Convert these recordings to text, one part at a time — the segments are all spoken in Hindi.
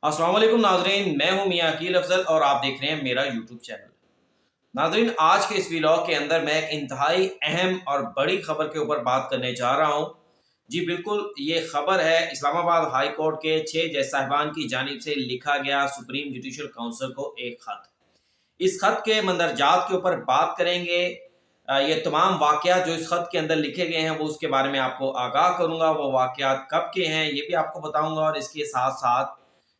अस्सलाम वालेकुम नाजरीन, मैं हूं मियां अकील अफजल और आप देख रहे हैं मेरा यूट्यूब चैनल। नाजरीन, आज के इस व्लॉग के अंदर मैं एक इंतहाई अहम और बड़ी खबर के ऊपर बात करने जा रहा हूं। जी बिल्कुल, ये खबर है इस्लामाबाद हाई कोर्ट के 6 जज साहिबान की जानिब से लिखा गया सुप्रीम जुडिशल काउंसिल को एक खत। इस खत के मंदरजात के ऊपर बात करेंगे। ये तमाम वाक़यात जो इस खत के अंदर लिखे गए हैं वो उसके बारे में आपको आगाह करूंगा। वो वाक़यात कब के हैं ये भी आपको बताऊंगा और इसके साथ साथ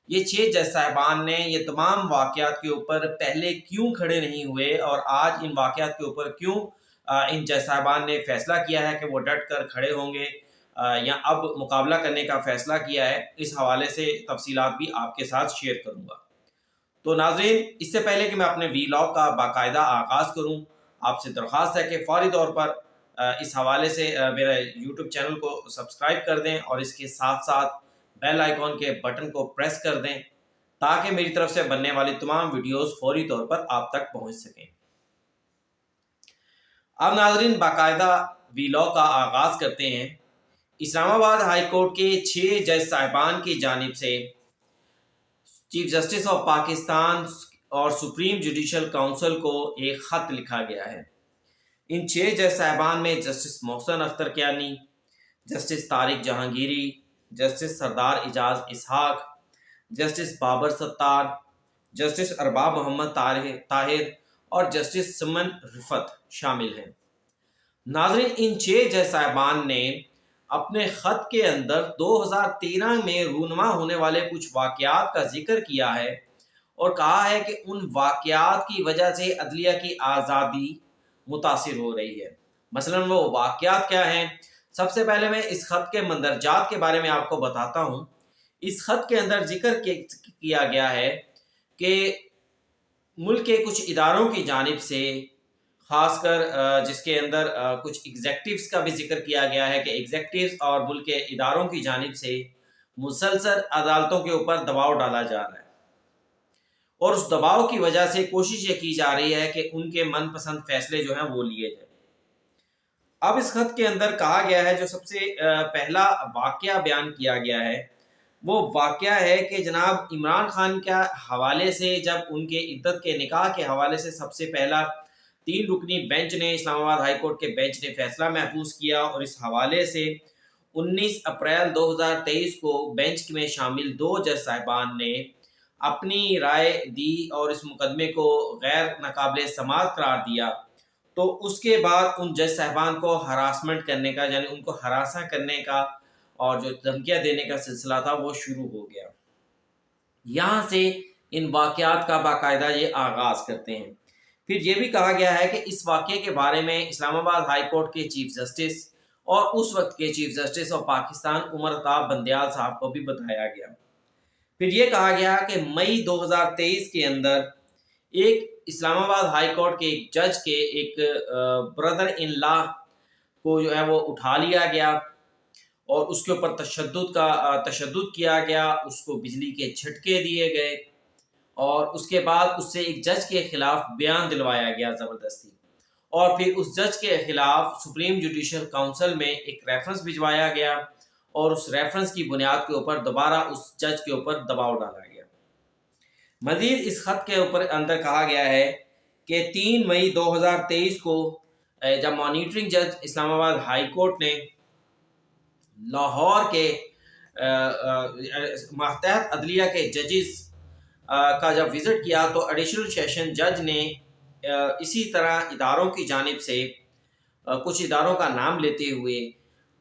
ये 6 जज साहिबान ने ये तमाम वाक़यात के ऊपर पहले क्यों खड़े नहीं हुए और आज इन वाक़यात के ऊपर क्यों इन जज साहिबान ने फैसला किया है कि वो डट कर खड़े होंगे या अब मुकाबला करने का फैसला किया है। इस हवाले से तफसीलात भी आपके साथ शेयर करूंगा। तो नाज़रीन, इससे पहले कि मैं अपने वीलॉग का बाकायदा आगाज़ करूं, आपसे दरख्वास्त है कि फ़ौरी तौर पर इस हवाले से मेरा यूट्यूब चैनल को सब्सक्राइब कर दें और इसके साथ साथ बेल आइकॉन के बटन को प्रेस कर दें ताकि मेरी तरफ से बनने वाली तमाम वीडियोस फ़ौरी तौर पर आप तक पहुंच सकें। अब नाज़रीन, बाकायदा वीलॉग का आगाज़ करते हैं। इस्लामाबाद हाई कोर्ट के 6 जज साहिबान की जानिब से चीफ जस्टिस ऑफ पाकिस्तान और सुप्रीम जुडिशल काउंसिल को एक ख़त लिखा गया है। इन 6 जज साहिबान में justice Mohsin Akhtar Kayani, justice Tariq Jahangiri, justice Sardar Ijaz Ishaq, justice Babar Sattar, justice Arbab Mohammad Tahir और जस्टिस सुमन रिफत शामिल हैं। नाज़रीन, इन 6 जज साहिबान ने अपने ख़त के अंदर 2013 में रूनमा होने वाले कुछ वाक़यात का जिक्र किया है और कहा है कि उन वाक़यात की वजह से अदलिया की आज़ादी मुतासिर हो रही है। मसलन वो वाक़यात क्या हैं? सबसे पहले मैं इस ख़त के मंदरजात के बारे में आपको बताता हूँ। इस ख़त के अंदर जिक्र किया गया है कि मुल्क के कुछ इदारों की जानिब से, ख़ासकर जिसके अंदर कुछ एग्जेक्टिव्स का भी जिक्र किया गया है कि एग्जेक्टिव्स और मुल्क के इदारों की जानिब से मुसलसल अदालतों के ऊपर दबाव डाला जा रहा है और उस दबाव की वजह से कोशिश ये की जा रही है कि उनके मनपसंद फैसले जो हैं वो लिए जाए। अब इस खत के अंदर कहा गया है, जो सबसे पहला वाक़या बयान किया गया है वो वाक़या है कि जनाब इमरान खान के हवाले से, जब उनके इद्दत के निकाह के हवाले से सबसे पहला 3 रुकनी बेंच ने, इस्लामाबाद हाई कोर्ट के बेंच ने फैसला महफूज किया और इस हवाले से 19 अप्रैल 2023 को बेंच में शामिल 2 जज साहिबान ने अपनी राय दी और इस मुकदमे को गैर नाकाबिले समाअत करार दिया। तो उसके बाद उन जज साहिबान को हरासमेंट करने का, यानी उनको हरासा करने का और जो धमकियाँ देने का सिलसिला था वो शुरू हो गया। यहाँ से इन वाक़यात का बाकायदा ये आगाज़ करते हैं। फिर ये भी कहा गया है कि इस वाक़े के बारे में इस्लामाबाद हाई कोर्ट के चीफ जस्टिस और उस वक्त के chief justice of Pakistan Umar Ata Bandial साहब को भी बताया गया। फिर ये कहा गया कि मई 2023 के अंदर एक इस्लामाबाद हाई कोर्ट के एक जज के एक ब्रदर इन लॉ को जो है वो उठा लिया गया और उसके ऊपर तशद्दुद किया गया, उसको बिजली के झटके दिए गए और उसके बाद उससे एक जज के खिलाफ बयान दिलवाया गया ज़बरदस्ती। और फिर उस जज के खिलाफ सुप्रीम जुडिशल काउंसिल में एक रेफरेंस भिजवाया गया और उस रेफरेंस की बुनियाद के ऊपर दोबारा उस जज के ऊपर दबाव डाला गया। मजीद इस खत के ऊपर अंदर कहा गया है कि 3 मई 2023 को जब मॉनिटरिंग जज इस्लामाबाद हाई कोर्ट ने लाहौर के मातहत अदलिया के जजेस का जब विज़िट किया तो एडिशनल सेशन जज ने इसी तरह इदारों की जानिब से कुछ इदारों का नाम लेते हुए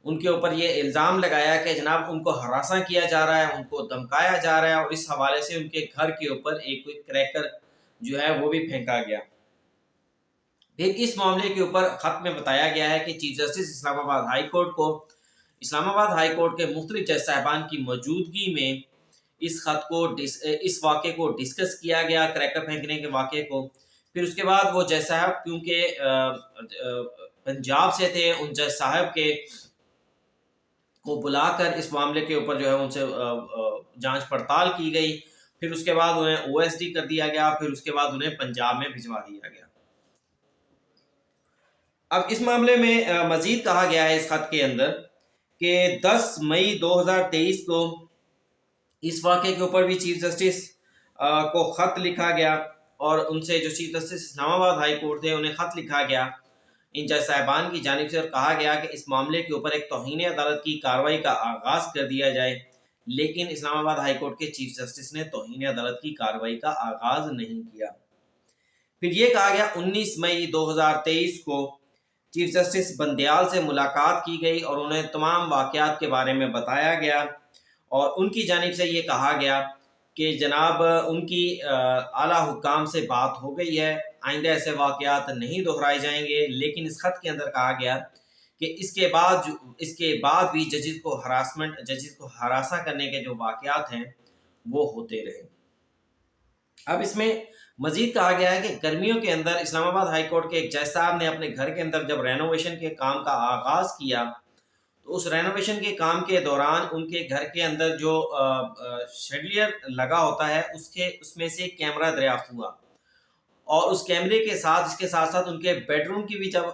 उनके ऊपर ये इल्ज़ाम लगाया कि जनाब उनको हरासा किया जा रहा है, उनको धमकाया जा रहा है और इस हवाले से उनके घर के ऊपर एक कोई क्रैकर जो है वो भी फेंका गया। फिर इस मामले के ऊपर ख़त में बताया गया है कि chief justice Islamabad high court को इस्लामाबाद हाई कोर्ट के मुख्तलिफ जज साहिबान की मौजूदगी में इस वाक़े को डिस्कस किया गया, क्रैकर फेंकने के वाक़े को। फिर उसके बाद वो जज साहब क्योंकि पंजाब से थे, उन जज साहब के को बुलाकर इस मामले के ऊपर जो है उनसे जांच पड़ताल की गई। फिर उसके बाद उन्हें ओएसडी कर दिया गया, फिर उसके बाद उन्हें पंजाब में भिजवा दिया गया। अब इस मामले में मजीद कहा गया है इस खत के अंदर कि 10 मई 2023 को इस वाक़े के ऊपर भी चीफ जस्टिस को ख़त लिखा गया और उनसे जो chief justice Islamabad high court थे उन्हें ख़त लिखा गया इन जज साहिबान की जानिब से और कहा गया कि इस मामले के ऊपर एक तौहीन अदालत की कार्रवाई का आगाज़ कर दिया जाए। लेकिन इस्लामाबाद हाई कोर्ट के चीफ जस्टिस ने तौहीन अदालत की कार्रवाई का आगाज़ नहीं किया। फिर ये कहा गया 19 मई 2023 को चीफ जस्टिस बंदयाल से मुलाकात की गई और उन्हें तमाम वाक़यात के बारे में बताया गया और उनकी जानिब से ये कहा गया कि जनाब उनकी आला हुक्काम से बात हो गई है, आइंदा ऐसे वाक़यात नहीं दोहराए जाएंगे। लेकिन इस ख़त के अंदर कहा गया कि इसके बाद भी जजेस को हरासा करने के जो वाक़यात हैं वो होते रहे। अब इसमें मज़ीद कहा गया है कि गर्मियों के अंदर इस्लामाबाद हाई कोर्ट के एक जज साहब ने अपने घर के अंदर जब रेनोवेशन के काम का आगाज़ किया तो उस रेनोवेशन के काम के दौरान उनके घर के अंदर जो शेडलियर लगा होता है उसमें से कैमरा दरियाफ्त हुआ और उस कैमरे के साथ इसके साथ साथ उनके बेडरूम की भी जब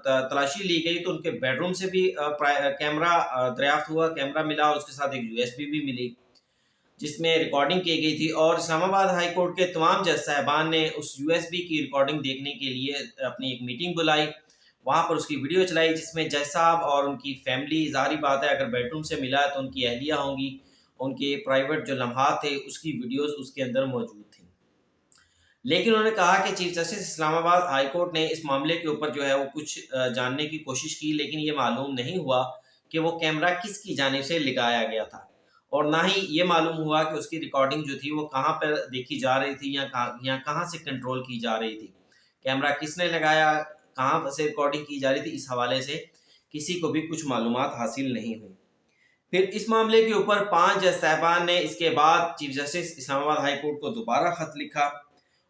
तलाशी ली गई तो उनके बेडरूम से भी कैमरा दरियाफ्त हुआ, कैमरा मिला और उसके साथ एक यूएसबी भी मिली जिसमें रिकॉर्डिंग की गई थी। और इस्लामाबाद हाई कोर्ट के तमाम जज साहिबान ने उस यूएसबी की रिकॉर्डिंग देखने के लिए अपनी एक मीटिंग बुलाई, वहाँ पर उसकी वीडियो चलाई जिसमें जज साहब और उनकी फैमिली, ज़ाहिर बात है अगर बेडरूम से मिला है तो उनकी अहलिया होंगी, उनके प्राइवेट जो लम्हात थे उसकी वीडियोस उसके अंदर मौजूद थी। लेकिन उन्होंने कहा कि chief justice Islamabad high court ने इस मामले के ऊपर जो है वो कुछ जानने की कोशिश की लेकिन ये मालूम नहीं हुआ कि वो कैमरा किसकी जानिब से लगाया गया था और ना ही ये मालूम हुआ कि उसकी रिकॉर्डिंग जो थी वो कहाँ पर देखी जा रही थी या कहाँ से कंट्रोल की जा रही थी, कैमरा किसने लगाया, कहाँ से रिकॉर्डिंग की जा रही थी, इस हवाले से किसी को भी कुछ मालूमात हासिल नहीं हुई। फिर इस मामले के ऊपर 5 जज साहिबान ने इसके बाद chief justice Islamabad high court को दोबारा ख़त लिखा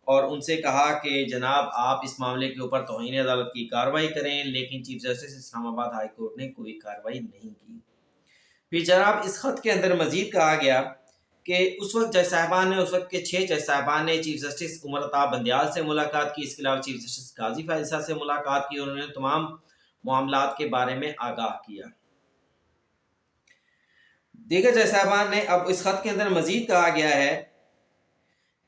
और उनसे कहा कि जनाब आप इस मामले के ऊपर तौहीन अदालत की कार्रवाई करें, लेकिन chief justice Islamabad high court ने कोई कार्रवाई नहीं की। फिर जनाब इस ख़त के अंदर मज़ीद कहा गया कि उस वक्त जज साहिबान ने, उस वक्त के 6 जज साहिबान ने चीफ जस्टिस उमर अता बंदयाल से मुलाकात की, इसके अलावा चीफ जस्टिस गाजी फायज़ से मुलाकात की और उन्होंने तमाम मामलात के बारे में आगाह किया। दीगर जज साहिबान ने अब इस ख़त के अंदर मज़ीद कहा गया है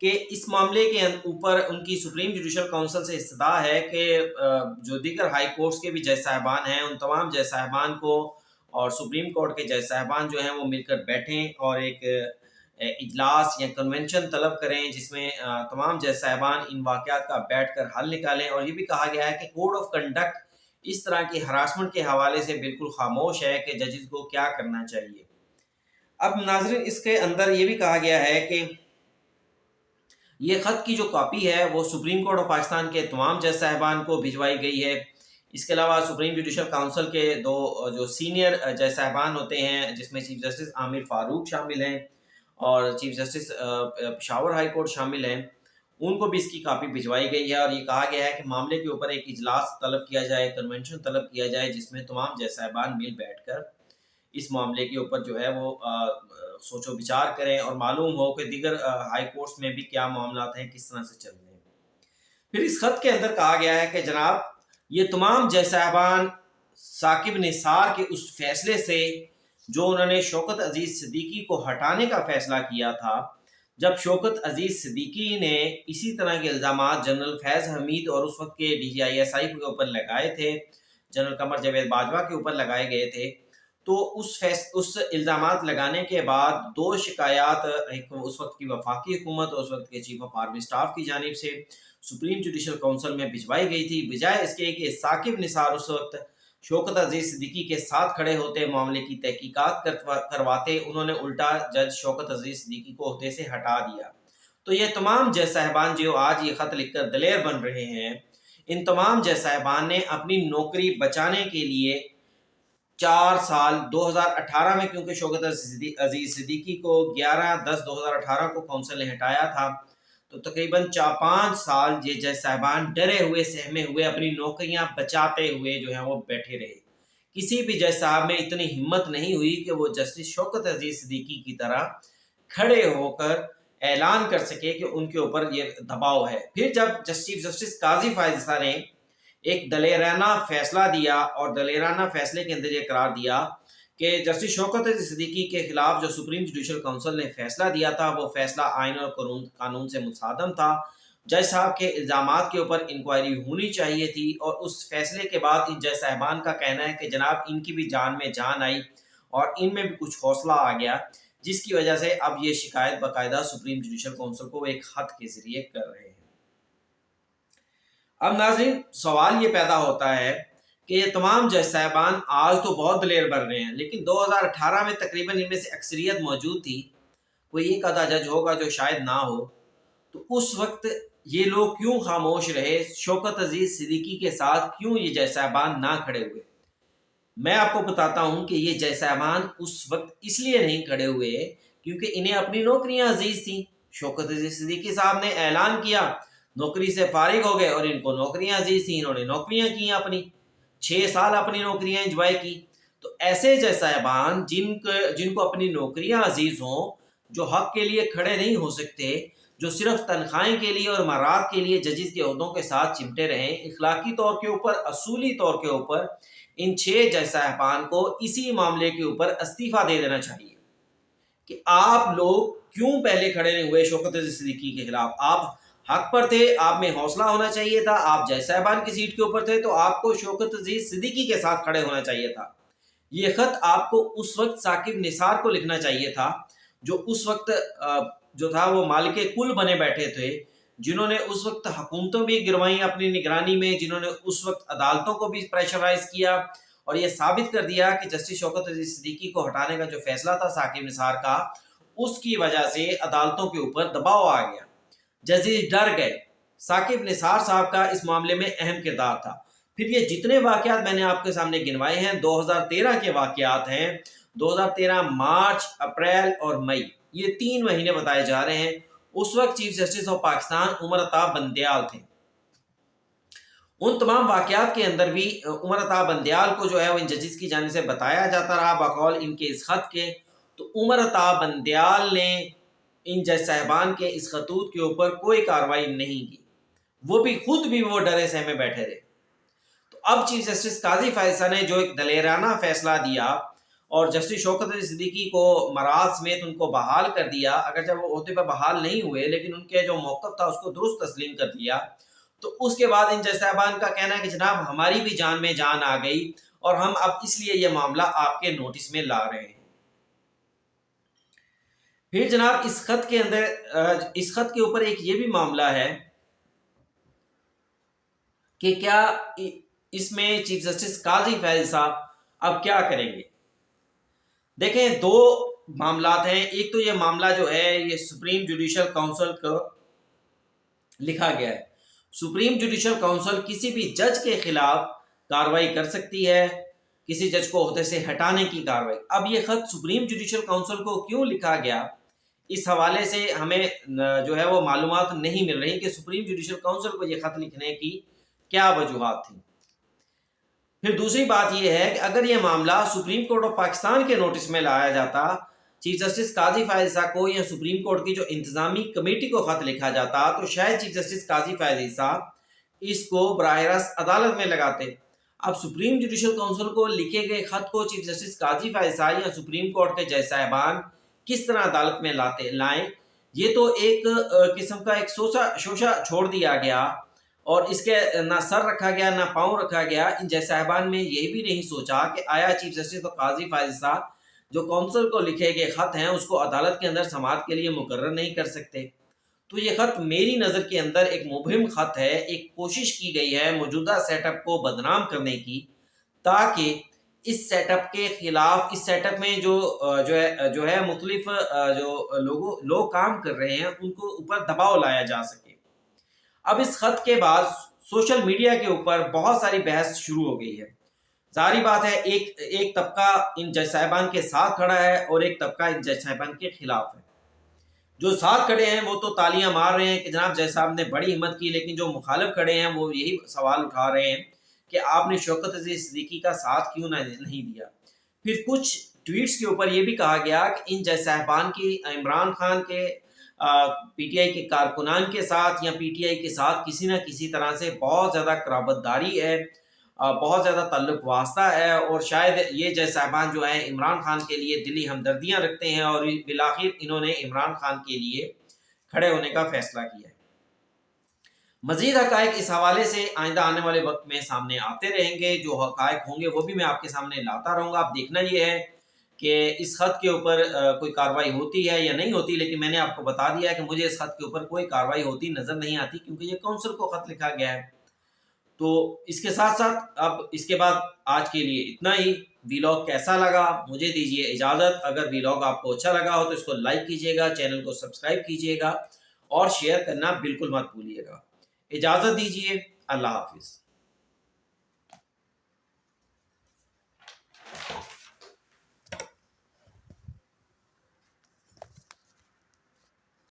कि इस मामले के ऊपर उनकी सुप्रीम जुडिशल काउंसिल से इस्तदा है कि जो दीगर हाई कोर्ट्स के भी जज साहिबान हैं उन तमाम जज साहिबान को और सुप्रीम कोर्ट के जज साहिबान जो हैं वो मिलकर बैठें और एक इजलास या कन्वेंशन तलब करें जिसमें तमाम जज साहिबान इन वाक़यात का बैठ कर हल निकालें। और ये भी कहा गया है कि कोड ऑफ कंडक्ट इस तरह की हरासमेंट के हवाले से बिल्कुल खामोश है कि जजेस को क्या करना चाहिए। अब नाज़रीन इसके अंदर ये भी कहा गया है कि ये ख़त की जो कॉपी है वो सुप्रीम कोर्ट ऑफ पाकिस्तान के तमाम जज साहिबान को भिजवाई गई है। इसके अलावा सुप्रीम जुडिशल काउंसिल के 2 जो सीनियर जज साहिबान होते हैं जिसमें चीफ जस्टिस आमिर फारूक शामिल हैं और chief justice Peshawar high court शामिल हैं, उनको भी इसकी कापी भिजवाई गई है और ये कहा गया है कि मामले के ऊपर एक इजलास तलब किया जाए, कन्वेंशन तलब किया जाए जिसमें तमाम जज साहिबान मिल बैठकर इस मामले के ऊपर जो है वो सोचो विचार करें और मालूम हो कि दीगर हाई कोर्ट्स में भी क्या मामलात हैं, किस तरह से चल रहे हैं। फिर इस खत के अंदर कहा गया है कि जनाब ये तमाम जज साहिबान साकिब निसार के उस फैसले से जो उन्होंने शौकत अजीज़ सिद्दीकी को हटाने का फैसला किया था, जब शौकत अजीज़ सिद्दीकी ने इसी तरह के इल्ज़ामात जनरल फैज़ हमीद और उस वक्त के DGISI के ऊपर लगाए थे, जनरल कमर जावेद बाजवा के ऊपर लगाए गए थे, तो उस इल्ज़ामात लगाने के बाद 2 शिकायत एक उस वक्त की वफाकी हुकूमत और उस वक्त के चीफ ऑफ आर्मी स्टाफ की जानिब से सुप्रीम जुडिशल काउंसिल में भिजवाई गई थी, बजाय इसके कि साकिब निसार उस वक्त शौकत अजीज़ सिद्दीकी के साथ खड़े होते, मामले की तहकीकात करवाते, उन्होंने उल्टा जज शौकत अजीज़ सिद्दीकी को ओहदे से हटा दिया। तो ये तमाम जज साहिबान जो आज ये ख़त लिख कर दलेर बन रहे हैं, इन तमाम जज साहिबान ने अपनी नौकरी बचाने के लिए 4 साल 2018 में, क्योंकि शौकत अजीज़ सिद्दीकी को 11/10/2018 को काउंसिल ने हटाया था, तो तकरीबन 4-5 साल ये जज साहिबान डरे हुए, सहमे हुए, अपनी नौकरियां बचाते हुए जो है वो बैठे रहे। किसी भी जज साहब में इतनी हिम्मत नहीं हुई कि वो जस्टिस शौकत अजीज़ सिद्दीकी की तरह खड़े होकर ऐलान कर सके कि उनके ऊपर ये दबाव है। फिर जब चीफ जस्टिस काजी फायज़ ने एक दलेराना फैसला दिया और दलेराना फैसले के अंदर ये करार दिया कि जस्टिस शौकत सिद्दीकी के खिलाफ जो सुप्रीम जुडिशल काउंसिल ने फैसला दिया था वो फैसला आइन और कानून से मुसादम था। जज साहब के इल्ज़ामात के ऊपर इंक्वायरी होनी चाहिए थी और उस फैसले के बाद इन जज साहिबान का कहना है कि जनाब इनकी भी जान में जान आई और इनमें भी कुछ हौसला आ गया, जिसकी वजह से अब ये शिकायत बाकायदा सुप्रीम जुडिशल काउंसिल को एक खत के ज़रिए कर रहे हैं। अब नाज़रीन सवाल ये पैदा होता है कि ये तमाम जज साहिबान आज तो बहुत दलेर बन रहे हैं, लेकिन 2018 में तकरीबन इनमें से अक्सरियत मौजूद थी, कोई एक आधा जज होगा जो शायद ना हो, तो उस वक्त ये लोग क्यों खामोश रहे? शौकत अजीज सिद्दीकी के साथ क्यों ये जज साहिबान ना खड़े हुए? मैं आपको बताता हूं कि ये जज साहिबान उस वक्त इसलिए नहीं खड़े हुए क्योंकि इन्हें अपनी नौकरियां अजीज थी। शौकत अजीज सिद्दीकी साहब ने ऐलान किया, नौकरी से फारिग हो गए और इनको नौकरियां अजीज थी, इन्होंने नौकरियां की, अपनी 6 साल अपनी नौकरियां एंजॉय की। तो ऐसे जज साहिबान जिनको अपनी नौकरियां अजीज हों, जो हक के लिए खड़े नहीं हो सकते, जो सिर्फ तनख्वाहें के लिए और मराद के लिए जजेस के ओहदों के साथ चिमटे रहें, इखलाकी तौर के ऊपर, असूली तौर के ऊपर इन 6 जज साहिबान को इसी मामले के ऊपर इस्तीफा दे देना चाहिए कि आप लोग क्यों पहले खड़े नहीं हुए शौकत अजीज सिद्दीकी के खिलाफ। आप हक पर थे, आप में हौसला होना चाहिए था, आप जज साहिबान की सीट के ऊपर थे तो आपको शौकत अजीज सिद्दीकी के साथ खड़े होना चाहिए था। ये खत आपको उस वक्त साकिब निसार को लिखना चाहिए था, जो उस वक्त जो था वो मालिक कुल बने बैठे थे, जिन्होंने उस वक्त हुकूमतों भी गिरवाई अपनी निगरानी में, जिन्होंने उस वक्त अदालतों को भी प्रेशराइज किया और ये साबित कर दिया कि जस्टिस शौकत अजीज सिद्दीकी को हटाने का जो फैसला था साकिब निसार का, उसकी वजह से अदालतों के ऊपर दबाव आ गया, जजेस डर गए। साकिब निसार साहब का इस मामले में अहम किरदार था। फिर ये जितने वाकयात मैंने आपके सामने गिनवाए हैं 2013 के वाकयात हैं। 2013 मार्च, अप्रैल और मई, ये 3 महीने बताए जा रहे हैं। उस वक्त chief justice of Pakistan Umar Ata Bandial थे। उन तमाम वाकयात के अंदर भी उमर अता बंदयाल को जो है वो इन जजेस की जानिब से बताया जाता रहा बकौल इनके इस खत के, तो उमर अता बंदयाल ने इन जज साहिबान के इस खतूत के ऊपर कोई कार्रवाई नहीं की, वो भी खुद भी वो डरे सहमे बैठे रहे। तो अब चीफ जस्टिस काजी फैसला ने जो एक दलेराना फैसला दिया और जस्टिस शौकत अली सिद्दीकी को मराज समेत उनको बहाल कर दिया, अगर जब वो ओहदे पर बहाल नहीं हुए लेकिन उनके जो मौक़िफ़ था उसको दुरुस्त तस्लीम कर दिया, तो उसके बाद इन जज साहिबान का कहना है कि जनाब हमारी भी जान में जान आ गई और हम अब इसलिए ये मामला आपके नोटिस में ला रहे हैं। फिर जनाब इस खत के अंदर इस खत के ऊपर एक ये भी मामला है कि क्या इसमें चीफ जस्टिस काजी फैज़ल साहब अब क्या करेंगे। देखें, 2 मामलात हैं। एक तो ये मामला जो है ये सुप्रीम जुडिशल काउंसिल को लिखा गया है। सुप्रीम जुडिशल काउंसिल किसी भी जज के खिलाफ कार्रवाई कर सकती है, किसी जज को ओहदे से हटाने की कार्रवाई। अब ये खत सुप्रीम जुडिशल काउंसिल को क्यों लिखा गया, इस हवाले से हमें जो है वो मालूमात नहीं मिल रही कि सुप्रीम जुडिशल काउंसिल को ये खत लिखने की क्या वजूहात थी। फिर दूसरी बात यह है कि अगर ये मामला सुप्रीम कोर्ट ऑफ पाकिस्तान के नोटिस में लाया जाता, चीफ जस्टिस काजी फैज़ल साहब को या सुप्रीम कोर्ट की जो इंतजामी कमेटी को खत लिखा जाता, तो शायद चीफ जस्टिस काजी फैज़ल साहब इसको बराह रास्त अदालत में लगाते। अब सुप्रीम जुडिशल काउंसिल को लिखे गए खत को चीफ जस्टिस काजी फैज़ल साहब या सुप्रीम कोर्ट के जज साहिबान किस तरह अदालत में लाएं, ये तो एक किस्म का एक शोशा छोड़ दिया गया और इसके ना सर रखा गया ना पाँव रखा गया। इन जज साहिबान में यही भी नहीं सोचा कि आया चीफ जस्टिस और काजी फैज़ल साहब जो काउंसिल को लिखे गए खत हैं उसको अदालत के अंदर समाअत के लिए मुकर्रर नहीं कर सकते। तो ये खत मेरी नज़र के अंदर एक मुबहिम खत है, एक कोशिश की गई है मौजूदा सेटअप को बदनाम करने की, ताकि इस सेटअप के खिलाफ, इस सेटअप में जो है मुख्तलिफ जो लोग काम कर रहे हैं उनको ऊपर दबाव लाया जा सके। अब इस खत के बाद सोशल मीडिया के ऊपर बहुत सारी बहस शुरू हो गई है। जाहिर बात है एक तबका इन जज साहिबान के साथ खड़ा है और एक तबका इन जज साहिबान के खिलाफ है। जो साथ खड़े हैं वो तो तालियां मार रहे हैं कि जनाब जज साहब ने बड़ी हिम्मत की, लेकिन जो मुखालिफ खड़े हैं वो यही सवाल उठा रहे हैं कि आपने शौकत अजीज सिद्दीकी का साथ क्यों नहीं दिया। फिर कुछ ट्वीट्स के ऊपर ये भी कहा गया कि इन जज साहिबान की इमरान खान के पीटीआई के कारकुनान के साथ या पीटीआई के साथ किसी न किसी तरह से बहुत ज़्यादा कराबतदारी है बहुत ज़्यादा ताल्लुक वास्ता है और शायद ये जज साहिबान जो हैं इमरान खान के लिए दिली हमदर्दियाँ रखते हैं और बिलाखिर इन्होंने इमरान खान के लिए खड़े होने का फैसला किया है। मज़ीद हक़ाइक़ इस हवाले से आइंदा आने वाले वक्त में सामने आते रहेंगे। जो हक़ाइक़ होंगे वो भी मैं आपके सामने लाता रहूँगा। अब देखना ये है कि इस ख़त के ऊपर कोई कार्रवाई होती है या नहीं होती, लेकिन मैंने आपको बता दिया है कि मुझे इस ख़त के ऊपर कोई कार्रवाई होती नज़र नहीं आती, क्योंकि ये काउंसिल को ख़त लिखा गया है। तो इसके साथ-साथ अब इसके बाद आज के लिए इतना ही। व्लॉग कैसा लगा मुझे दीजिए इजाज़त। अगर व्लॉग आपको अच्छा लगा हो तो इसको लाइक कीजिएगा, चैनल को सब्सक्राइब कीजिएगा और शेयर करना बिल्कुल मत भूलिएगा। इजाज़त दीजिए। अल्लाह हाफ़िज़।